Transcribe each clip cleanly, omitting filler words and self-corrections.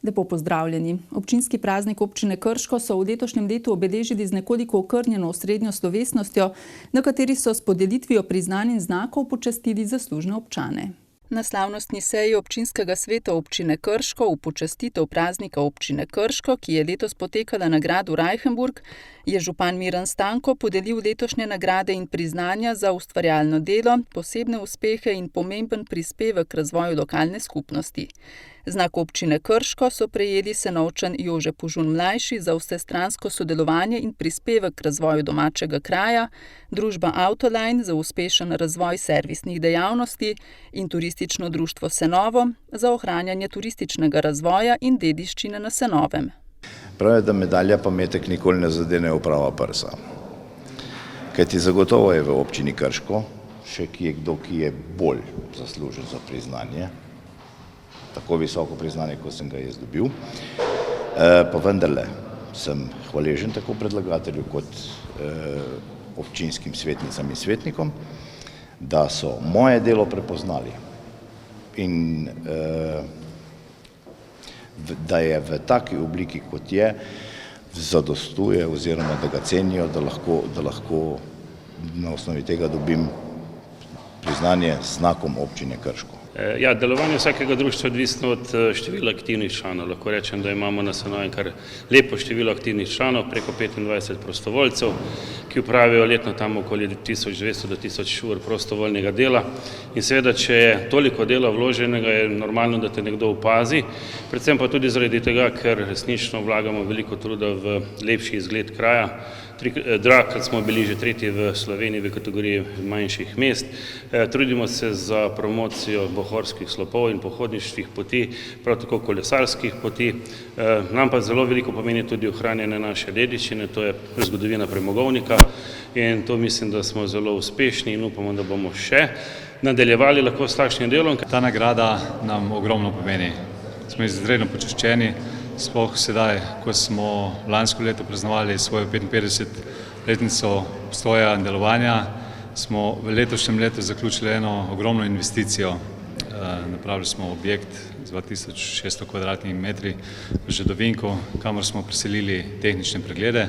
Lepo pozdravljeni. Občinski praznik občine Krško so v letošnjem letu obeležili z nekoliko okrnjeno osrednjo slovesnostjo, na kateri so s podelitvijo priznanj in znakov počastili zaslužne občane. Na slavnostni seji občinskega sveta občine Krško v počastitev praznika občine Krško, ki je letos potekala na gradu Reichenburg, je župan Miran Stanko podelil letošnje nagrade in priznanja za ustvarjalno delo, posebne uspehe in pomemben prispevek k razvoju lokalne skupnosti. Znak občine Krško so prejeli Senovčan Jože Požun mlajši za vsestransko sodelovanje in prispevek k razvoju domačega kraja, družba Autoline za uspešen razvoj servisnih dejavnosti in turistično društvo Senovo za ohranjanje turističnega razvoja in dediščine na Senovem. Pravijo, da medalja pametek nikoli ne zadene v prava prsa. Kajti zagotovo je v občini Krško še kdo, ki je bolj zaslužen za priznanje, tako visoko priznanje, kot sem ga jaz dobil. Pa vendarle sem hvaležen tako predlagatelju kot občinskim svetnicam in svetnikom, da so moje delo prepoznali in da je v taki obliki, kot je, zadostuje oziroma da ga cenijo, da lahko na osnovi tega dobim priznanje z znakom občine Krško. Ja, delovanje vsakega društva je odvisno od števila aktivnih članov. Lahko rečem, da imamo na Senovem kar lepo število aktivnih članov, preko 25 prostovoljcev, ki upravijo letno tam okoli 1200 do 1000 ur prostovoljnega dela. In seveda, če je toliko dela vloženega, je normalno, da te nekdo opazi, predvsem pa tudi zaradi tega, ker resnično vlagamo veliko truda v lepši izgled kraja. Drakrat smo bili že tretji v Sloveniji v kategoriji manjših mest. Trudimo se za promocijo bohorskih slopov in pohodniških poti, prav tako kolesarskih poti. Nam pa zelo veliko pomeni tudi ohranjanje naše dediščine, to je zgodovina premogovnika in to mislim, da smo zelo uspešni in upamo, da bomo še nadaljevali lahko s takšnim delom. Ta nagrada nam ogromno pomeni. Smo izredno počaščeni. Sploh sedaj, ko smo lansko leto praznovali svojo 55-letnico obstoja in delovanja, smo v letošnjem letu zaključili eno ogromno investicijo. Napravili smo objekt z 2600 kvadratnimi metri v Žedovinku, kamor smo preselili tehnične preglede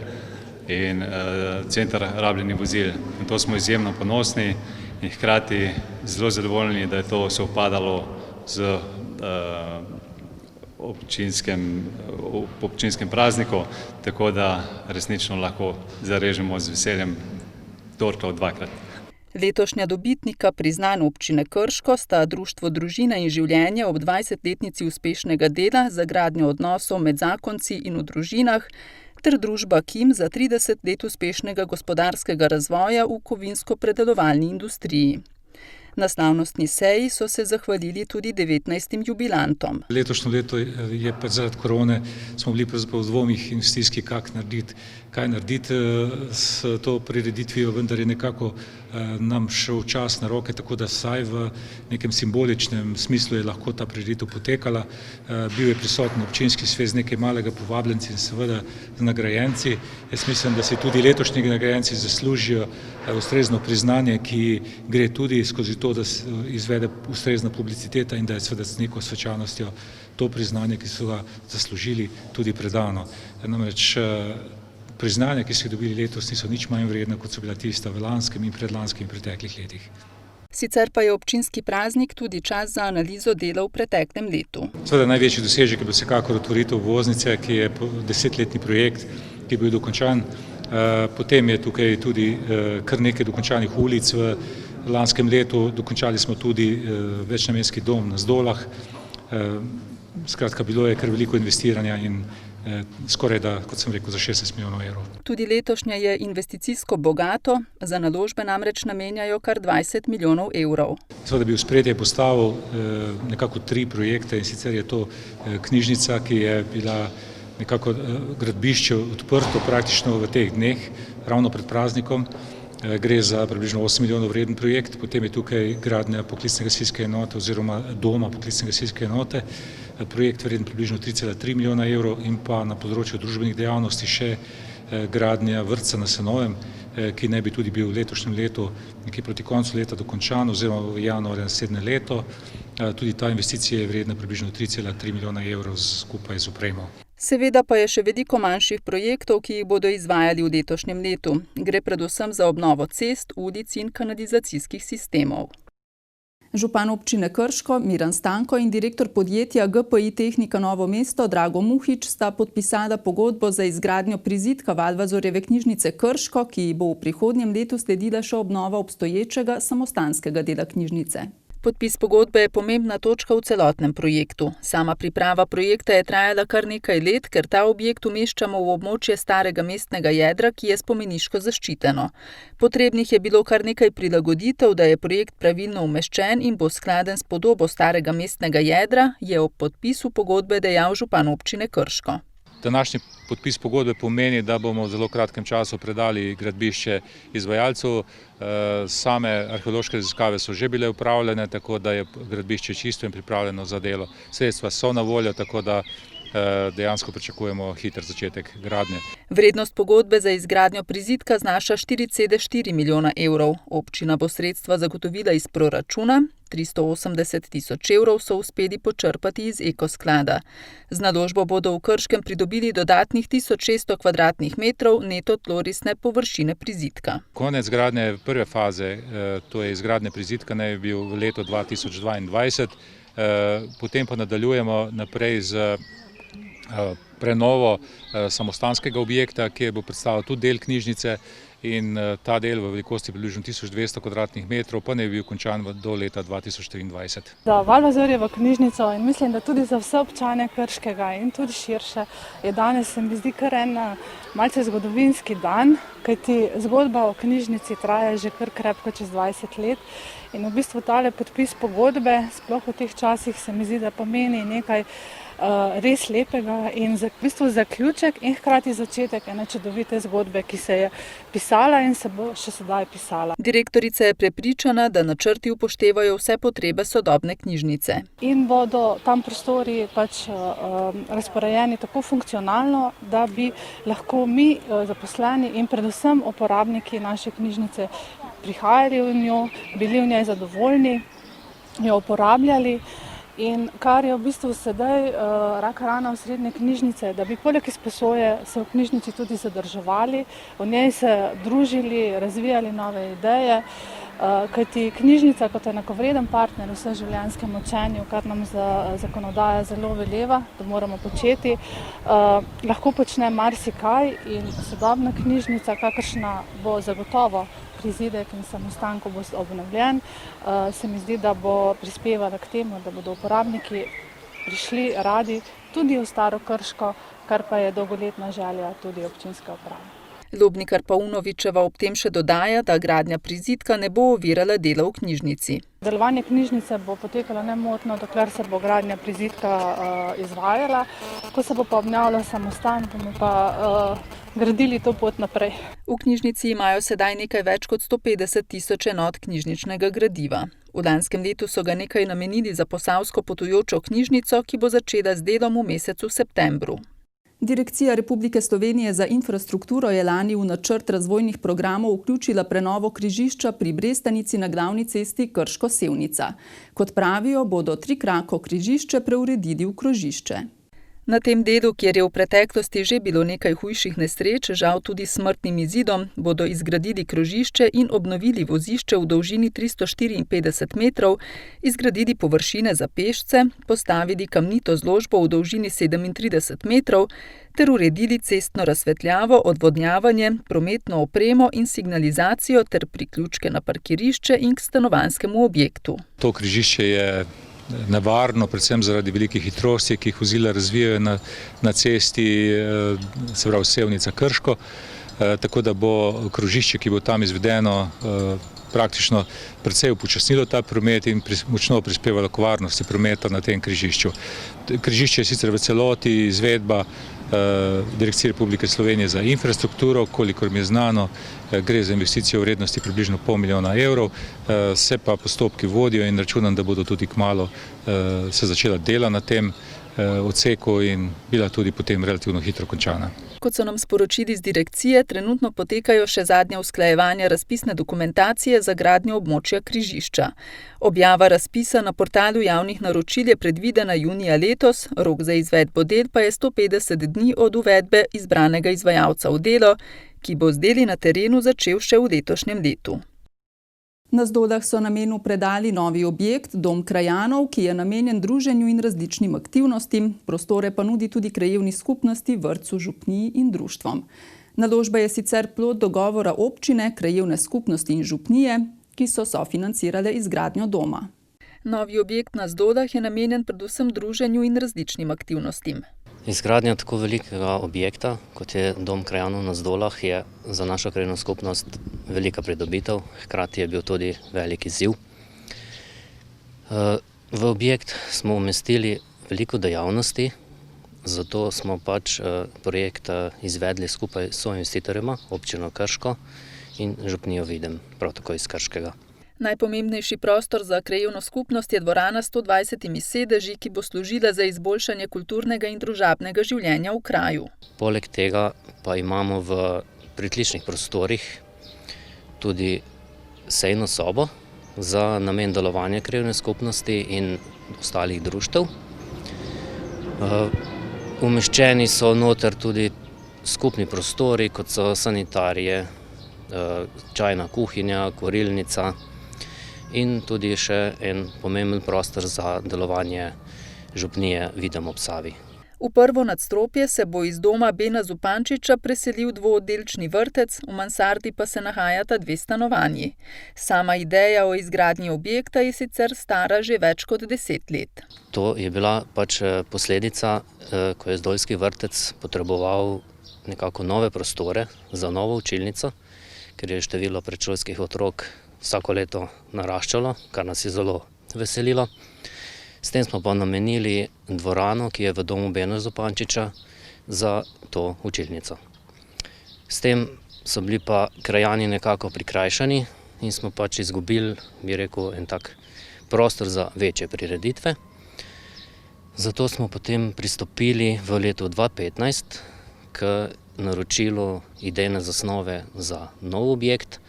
in center rabljenih vozil. In to smo izjemno ponosni in hkrati zelo zadovoljni, da je to sovpadalo z občinskem prazniku, tako da resnično lahko zarežemo z veseljem torto dvakrat. Letošnja dobitnika priznanj občine Krško sta Društvo Družina in življenje ob 20-letnici uspešnega dela za gradnjo odnosov med zakonci in v družinah ter družba Kim za 30 let uspešnega gospodarskega razvoja v kovinsko-predelovalni industriji. Na slavnostni seji so se zahvalili tudi 19 jubilantom. Letošnje leto je pa zaradi korone, smo bili pravzaprav v dvomih investicijskih, kaj narediti s to prireditvijo, vendar je nekako nam šel čas na roke, tako da saj v nekem simboličnem smislu je lahko ta prireditev potekala. Bil je prisoten občinski svet z nekaj malega povabljenci in seveda z nagrajenci. Jaz mislim, da si tudi letošnji nagrajenci zaslužijo ustrezno priznanje, ki gre tudi skozi to, da se izvede ustrezna publiciteta in da je seveda z neko svečanostjo to priznanje, ki so ga zaslužili, tudi predano. Namreč priznanja, ki so jih dobili letos, niso nič manj vredna, kot so bila tista v lanskem in predlanskem in preteklih letih. Sicer pa je občinski praznik tudi čas za analizo dela v preteklem letu. Seveda največji dosežek je bil vsekakor otvoritev obvoznice, ki je 10-letni projekt, ki je bil dokončan. Potem je tukaj tudi kar nekaj dokončanih ulic v lanskem letu, dokončali smo tudi večnamenski dom na Zdolah. Skratka, bilo je kar veliko investiranja in skoraj da, kot sem rekel, za 60 milijonov evrov. Tudi letošnje je investicijsko bogato, za naložbe namreč namenjajo kar 20 milijonov evrov. Seveda bi v spredje postavil nekako 3 projekte in sicer je to knjižnica, ki je bila nekako gradbišče odprto praktično v teh dneh, ravno pred praznikom. Gre za približno 8 milijonov vreden projekt, potem je tukaj gradnja poklicne gasilske enote oziroma doma poklicne gasilske enote, projekt vreden približno 3,3 milijona evrov in pa na področju družbenih dejavnosti še gradnja vrtca na Senovem, ki naj bi tudi bil v letošnjem letu nekje proti koncu leta dokončan oziroma v januarju naslednje leto. Tudi ta investicija je vredna približno 3,3 milijona evrov skupaj z opremo. Seveda pa je še veliko manjših projektov, ki jih bodo izvajali v letošnjem letu. Gre predvsem za obnovo cest, ulic in kanalizacijskih sistemov. Župan občine Krško Miran Stanko in direktor podjetja GPI Tehnika Novo mesto Drago Muhič sta podpisala pogodbo za izgradnjo prizidka Valvazorjeve knjižnice Krško, ki bo v prihodnjem letu sledila še obnova obstoječega samostanskega dela knjižnice. Podpis pogodbe je pomembna točka v celotnem projektu. Sama priprava projekta je trajala kar nekaj let, ker ta objekt umeščamo v območje starega mestnega jedra, ki je spomeniško zaščiteno. Potrebnih je bilo kar nekaj prilagoditev, da je projekt pravilno umeščen in bo skladen s podobo starega mestnega jedra, je ob podpisu pogodbe dejal župan občine Krško. Današnji podpis pogodbe pomeni, da bomo v zelo kratkem času predali gradbišče izvajalcu. Same arheološke raziskave so že bile upravljene, tako da je gradbišče čisto in pripravljeno za delo. Sredstva so na voljo, tako da dejansko pričakujemo hiter začetek gradnje. Vrednost pogodbe za izgradnjo prizidka znaša 4,4 milijona evrov. Občina bo sredstva zagotovila iz proračuna, 380 tisoč evrov so uspeli počrpati iz ekosklada. Z naložbo bodo v Krškem pridobili dodatnih 1600 kvadratnih metrov neto tlorisne površine prizidka. Konec gradnje prve faze, to je izgradnje prizidka, naj bi bil v letu 2022, potem pa nadaljujemo naprej z prenovo samostanskega objekta, ki bo predstavljal tudi del knjižnice, in ta del v velikosti približno 1200 kvadratnih metrov pa ne bi bil končan do leta 2023. Za Valvazorjevo knjižnico in mislim, da tudi za vse občane Krškega in tudi širše je danes, se mi zdi, kar en malce zgodovinski dan, kajti zgodba o knjižnici traja že kar krepko čez 20 let in v bistvu tale podpis pogodbe, sploh v teh časih, se mi zdi, da pomeni nekaj res lepega in v bistvu zaključek in hkrati začetek ene čudovite zgodbe, ki se je pisala in se bo še sedaj pisala. Direktorica je prepričana, da načrti upoštevajo vse potrebe sodobne knjižnice. In bodo tam prostori razporejeni tako funkcionalno, da bi lahko mi zaposleni in predvsem uporabniki naše knjižnice prihajali v njo, bili v njej zadovoljni, jo uporabljali. In kar je v bistvu sedaj rak rana osrednje knjižnice, da bi poleg izposoje se v knjižnici tudi zadrževali, v njej se družili, razvijali nove ideje, kajti knjižnica kot enakovreden partner v vseživljenjskem učenju, kar nam zakonodaja zelo veleva, da moramo početi, lahko počne marsikaj in sodobna knjižnica, kakršna bo zagotovo prizidek in samostan, ko bo obnovljen, se mi zdi, da bo prispevala k temu, da bodo uporabniki prišli radi tudi v Staro Krško, kar pa je dolgoletna želja tudi občinske uprave. Lobnikar Paunovičeva ob tem še dodaja, da gradnja prizidka ne bo ovirala dela v knjižnici. Delovanje knjižnice bo potekalo nemotno, dokler se bo gradnja prizidka izvajala. Ko se bo pa obnavljal samostan, bomo pa gradili to pot naprej. V knjižnici imajo sedaj nekaj več kot 150 tisoč enot knjižničnega gradiva. V lanskem letu so ga nekaj namenili za posavsko potujočo knjižnico, ki bo začela z delom v mesecu septembru. Direkcija Republike Slovenije za infrastrukturo je lani v načrt razvojnih programov vključila prenovo križišča pri Brestanici na glavni cesti Krško-Sevnica. Kot pravijo, bodo trikrako križišče preuredili v krožišče. Na tem delu, kjer je v preteklosti že bilo nekaj hujših nesreč, žal tudi smrtnim izidom, bodo izgradili krožišče in obnovili vozišče v dolžini 354 metrov, izgradili površine za pešce, postavili kamnito zložbo v dolžini 37 metrov ter uredili cestno razsvetljavo, odvodnjavanje, prometno opremo in signalizacijo ter priključke na parkirišče in k stanovanjskemu objektu. To križišče je nevarno, predvsem zaradi velikih hitrosti, ki jih vozila razvijajo na cesti, se pravi Sevnica-Krško, tako da bo krožišče, ki bo tam izvedeno, praktično precej upočasnilo ta promet in močno prispevalo k varnosti prometa na tem križišču. Križišče je sicer v celoti izvedba Direkcije Republike Slovenije za infrastrukturo, kolikor mi je znano, gre za investicijo v vrednosti približno pol milijona evrov, se pa postopki vodijo in računam, da bodo tudi kmalu se začela dela na tem odseku in bila tudi potem relativno hitro končana. kot so nam sporočili z direkcije, trenutno potekajo še zadnja usklajevanja razpisne dokumentacije za gradnjo območja križišča. Objava razpisa na portalu javnih naročil je predvidena junija letos, rok za izvedbo del pa je 150 dni od uvedbe izbranega izvajalca v delo, ki bo z deli na terenu začel še v letošnjem letu. Na Zdolah so namenu predali novi objekt, Dom krajanov, ki je namenjen druženju in različnim aktivnostim, prostore pa nudi tudi krajevni skupnosti, vrtcu, župniji in društvom. Naložba je sicer plod dogovora občine, krajevne skupnosti in župnije, ki so sofinancirale izgradnjo doma. Novi objekt na Zdolah je namenjen predvsem druženju in različnim aktivnostim. Izgradnja tako velikega objekta, kot je Dom krajanov na Zdolah, je za našo krajevno skupnost velika pridobitev, hkrati je bil tudi velik izziv. V objekt smo umestili veliko dejavnosti, zato smo projekt izvedli skupaj s soinvestitorjema, občino Krško in župnijo Videm, prav tako iz Krškega. Najpomembnejši prostor za krajevno skupnost je dvorana s 120 sedeži, ki bo služila za izboljšanje kulturnega in družabnega življenja v kraju. Poleg tega pa imamo v pritličnih prostorih tudi sejno sobo za namen delovanja krajevne skupnosti in ostalih društev. Umeščeni so noter tudi skupni prostori, kot so sanitarije, čajna kuhinja, kurilnica in tudi še en pomemben prostor za delovanje župnije Videm ob Savi. V prvo nadstropje se bo iz doma Bena Zupančiča preselil dvooddelčni vrtec, v mansardi pa se nahajata 2 stanovanji. Sama ideja o izgradnji objekta je sicer stara že več kot 10 let. To je bila posledica, ko je Zdolski vrtec potreboval nekako nove prostore za novo učilnico, ker je število predšolskih otrok vsako leto naraščalo, kar nas je zelo veselilo. S tem smo pa namenili dvorano, ki je v domu Bena Zupančiča, za to učilnico. S tem so bili pa krajani nekako prikrajšani in smo izgubili, bi rekel, en tak prostor za večje prireditve. Zato smo potem pristopili v letu 2015 k naročilu idejne zasnove za nov objekt,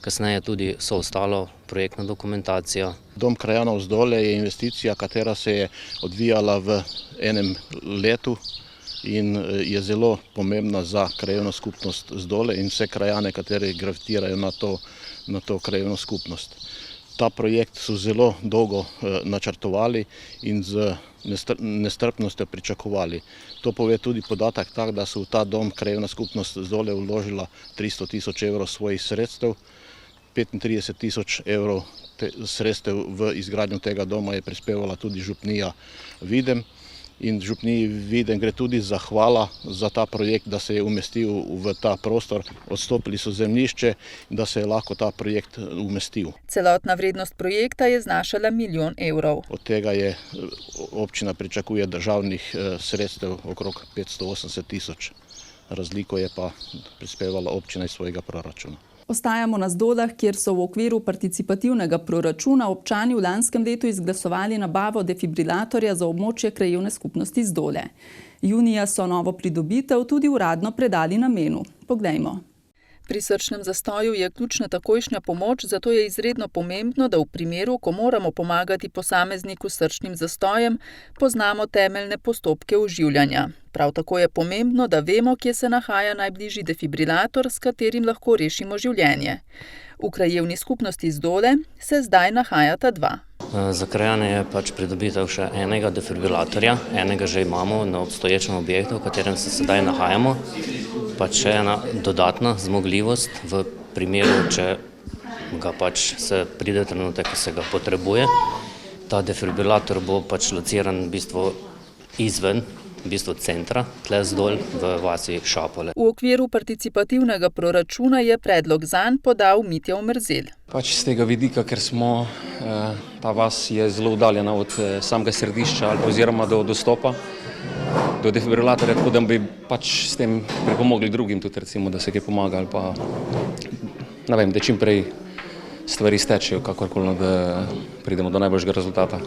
kasneje tudi vso ostalo projektno dokumentacijo. Dom krajanov Zdole je investicija, katera se je odvijala v enem letu in je zelo pomembna za krajevno skupnost Zdole in vse krajane, kateri gravitirajo na to krajevno skupnost. Ta projekt so zelo dolgo načrtovali in z nestrpnostjo pričakovali. To pove tudi podatek tak, da so v ta dom krajevna skupnost Zdole vložila 300 000 evrov svojih sredstev, 35 000 evrov sredstev v izgradnjo tega doma je prispevala tudi župnija Videm. In župniji Videm gre tudi zahvala za ta projekt, da se je umestil v ta prostor. Odstopili so zemljišče, da se je lahko ta projekt umestil. Celotna vrednost projekta je znašala 1 milijon evrov. Od tega je občina pričakuje državnih sredstev okrog 580 000. Razliko je pa prispevala občina iz svojega proračuna. Ostajamo na Zdolah, kjer so v okviru participativnega proračuna občani v lanskem letu izglasovali nabavo defibrilatorja za območje krajevne skupnosti Zdole. Junija so novo pridobitev tudi uradno predali namenu. Poglejmo. Pri srčnem zastoju je ključna takojšnja pomoč, zato je izredno pomembno, da v primeru, ko moramo pomagati posamezniku s srčnim zastojem, poznamo temeljne postopke oživljanja. Prav tako je pomembno, da vemo, kje se nahaja najbližji defibrilator, s katerim lahko rešimo življenje. V krajevni skupnosti Zdole se zdaj nahajata 2. Za krajane je pridobitev še enega defibrilatorja, enega že imamo na obstoječem objektu, v katerem se sedaj nahajamo. Še ena dodatna zmogljivost v primeru, če ga se pride trenutek, ki se ga potrebuje. Ta defibrilator bo lociran v bistvu izven centra, tle Zdol v vasi Šapole. V okviru participativnega proračuna je predlog zanj podal Mitja Omerzel. Z tega vidika, ker ta vas je zelo oddaljena od samega središča ali oziroma do dostopa do defibrilatorja, tako da bi s tem pripomogli drugim tudi, recimo, da se kaj pomaga ali pa, da čim prej stvari stečejo, kakorkoli, da pridemo do najboljšega rezultata,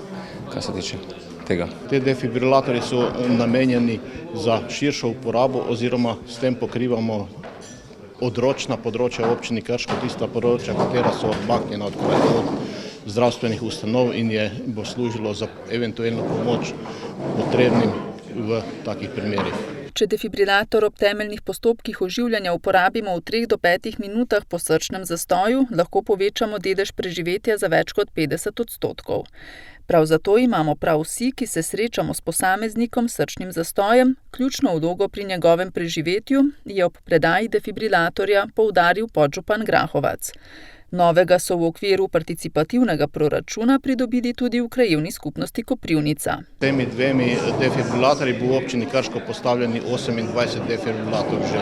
kar se tiče tega. Te defibrilatorji so namenjeni za širšo uporabo oziroma s tem pokrivamo odročna področja občini Krško, tista področja, katera so odmaknjena od zdravstvenih ustanov in bo služilo za eventualno pomoč potrebnim v takih primerih. Če defibrilator ob temeljnih postopkih oživljanja uporabimo v 3 do 5 minutah po srčnem zastoju, lahko povečamo delež preživetja za več kot 50%. Prav zato imamo prav vsi, ki se srečamo s posameznikom s srčnim zastojem, ključno vlogo pri njegovem preživetju, je ob predaji defibrilatorja poudaril podžupan Grahovac. Novega so v okviru participativnega proračuna pridobili tudi v krajevni skupnosti Koprivnica. Temi dvemi defibrilatorji bo v občini Krško postavljeni 28 defibrilatorjev že.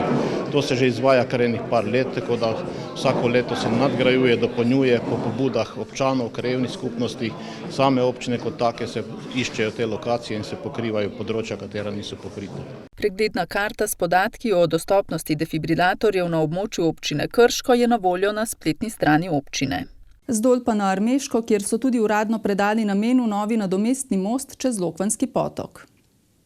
To se že izvaja kar enih par let, tako da vsako leto se nadgrajuje, dopolnjuje po pobudah občanov, krajevnih skupnosti, same občine kot take se iščejo te lokacije in se pokrivajo področja, katera niso pokrita. Pregledna karta s podatki o dostopnosti defibrilatorjev na območju občine Krško je na voljo na spletni strani občine. Zdolj pa na Armeško, kjer so tudi uradno predali namenu novi nadomestni most čez Lokvanski potok.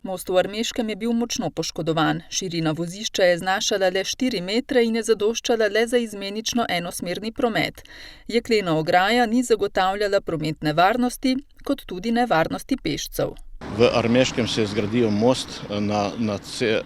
Most v Armeškem je bil močno poškodovan. Širina vozišča je znašala le 4 metre in je zadoščala le za izmenično enosmerni promet. Jeklena ograja ni zagotavljala prometne varnosti, kot tudi nevarnosti pešcev. V Armeškem se je zgradil most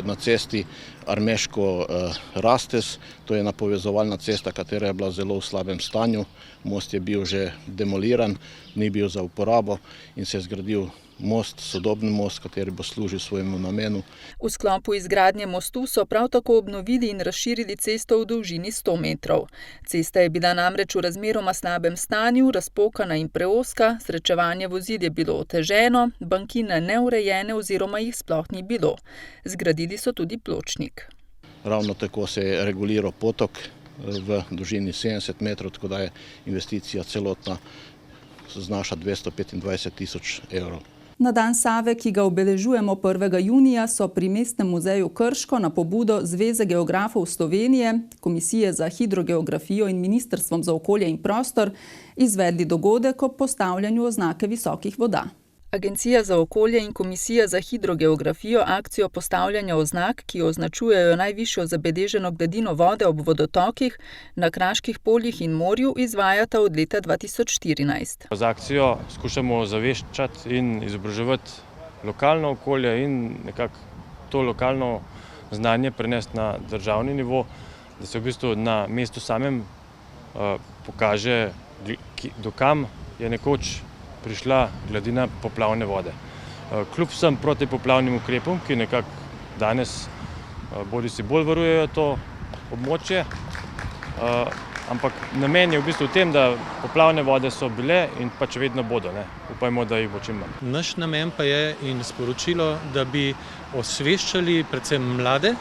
na cesti Armeško-Rastes, to je napovezovalna cesta, katera je bila zelo v slabem stanju. Most je bil že demoliran, ni bil za uporabo in se je zgradil most, sodobni most, kateri bo služil svojemu namenu. V sklopu izgradnje mostu so prav tako obnovili in razširili cesto v dolžini 100 metrov. Cesta je bila namreč v razmeroma slabem stanju, razpokana in preozka, srečevanje vozil je bilo oteženo, bankine neurejene oziroma jih sploh ni bilo. Zgradili so tudi pločnik. Ravno tako se je reguliral potok v dolžini 70 metrov, tako da je investicija celotna znaša 225 000 evrov. Na dan Save, ki ga obeležujemo 1. junija, so pri Mestnem muzeju Krško na pobudo Zveze geografov Slovenije, Komisije za hidrogeografijo in Ministrstvom za okolje in prostor izvedli dogodek ob postavljanju oznake visokih voda. Agencija za okolje in Komisija za hidrogeografijo akcijo postavljanja oznak, ki označujejo najvišjo zabeleženo gladino vode ob vodotokih na Kraških poljih in morju, izvajata od leta 2014. Z akcijo skušamo zaveščati in izobraževati lokalno okolje in nekako to lokalno znanje prenesti na državni nivo, da se v bistvu na mestu samem pokaže, do kam je nekoč prišla gladina poplavne vode. Kljub vsem protipoplavnim ukrepom, ki nekako danes bodisi bolj varujejo to območje, ampak namen je v bistvu v tem, da poplavne vode so bile in pač vedno bodo. Upajmo, da jih bo čim manj. Naš namen pa je in sporočilo, da bi osveščali predvsem mlade,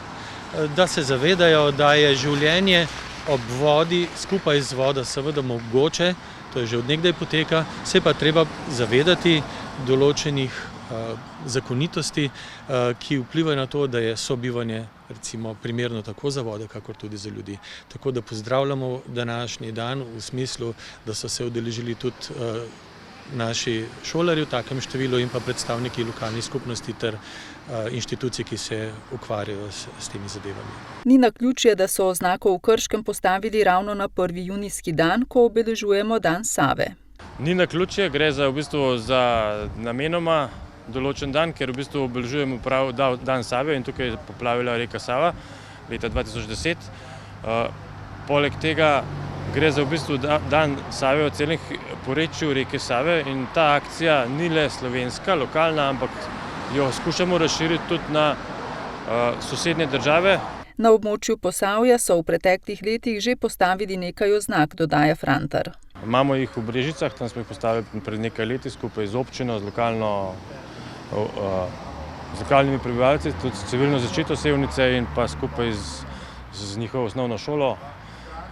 da se zavedajo, da je življenje ob vodi skupaj z vodo seveda mogoče, to je že od nekdaj poteka, se pa treba zavedati določenih zakonitosti, ki vplivajo na to, da je sobivanje recimo primerno tako za vode, kakor tudi za ljudi. Tako da pozdravljamo današnji dan v smislu, da so se udeležili tudi naši šolarji v takem številu in pa predstavniki lokalnih skupnosti ter inštitucij, ki se ukvarjajo s temi zadevami. Ni naključje, da so oznako v Krškem postavili ravno na 1. junijski dan, ko obeležujemo dan Save. Ni naključje, gre za v bistvu za namenoma določen dan, ker v bistvu obeležujemo prav dan Save in tukaj je poplavila reka Sava leta 2010. Poleg tega gre za v bistvu dan Save v celem porečju reke Save in ta akcija ni le slovenska, lokalna, ampak jo skušamo razširiti tudi na sosednje države. Na območju Posavja so v preteklih letih že postavili nekaj oznak, dodaja Frantar. Imamo jih v Brežicah, tam smo jih postavili pred nekaj leti skupaj z občino, z lokalnimi prebivalci, tudi s civilno zaščito Sevnice in pa skupaj z njihovo osnovno šolo.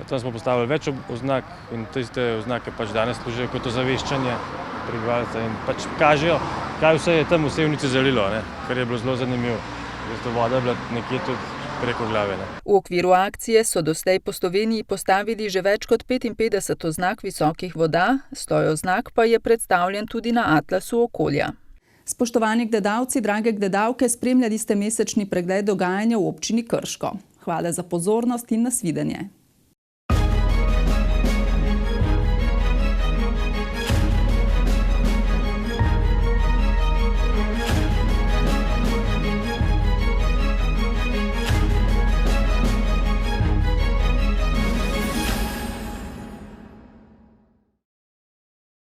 Tam smo postavili več oznak in tiste oznake pač danes služijo kot ozaveščanje prebivalca in pač kažejo, kaj vse je tam v Sevnici zalilo, kar je bilo zelo zanimivo. Voda je bila nekje tudi preko glave. V okviru akcije so doslej po Sloveniji postavili že več kot 55 oznak visokih voda, sloj oznak pa je predstavljen tudi na atlasu okolja. Spoštovani gledalci, drage gledalke, spremljali ste mesečni pregled dogajanja v občini Krško. Hvala za pozornost in nasvidenje.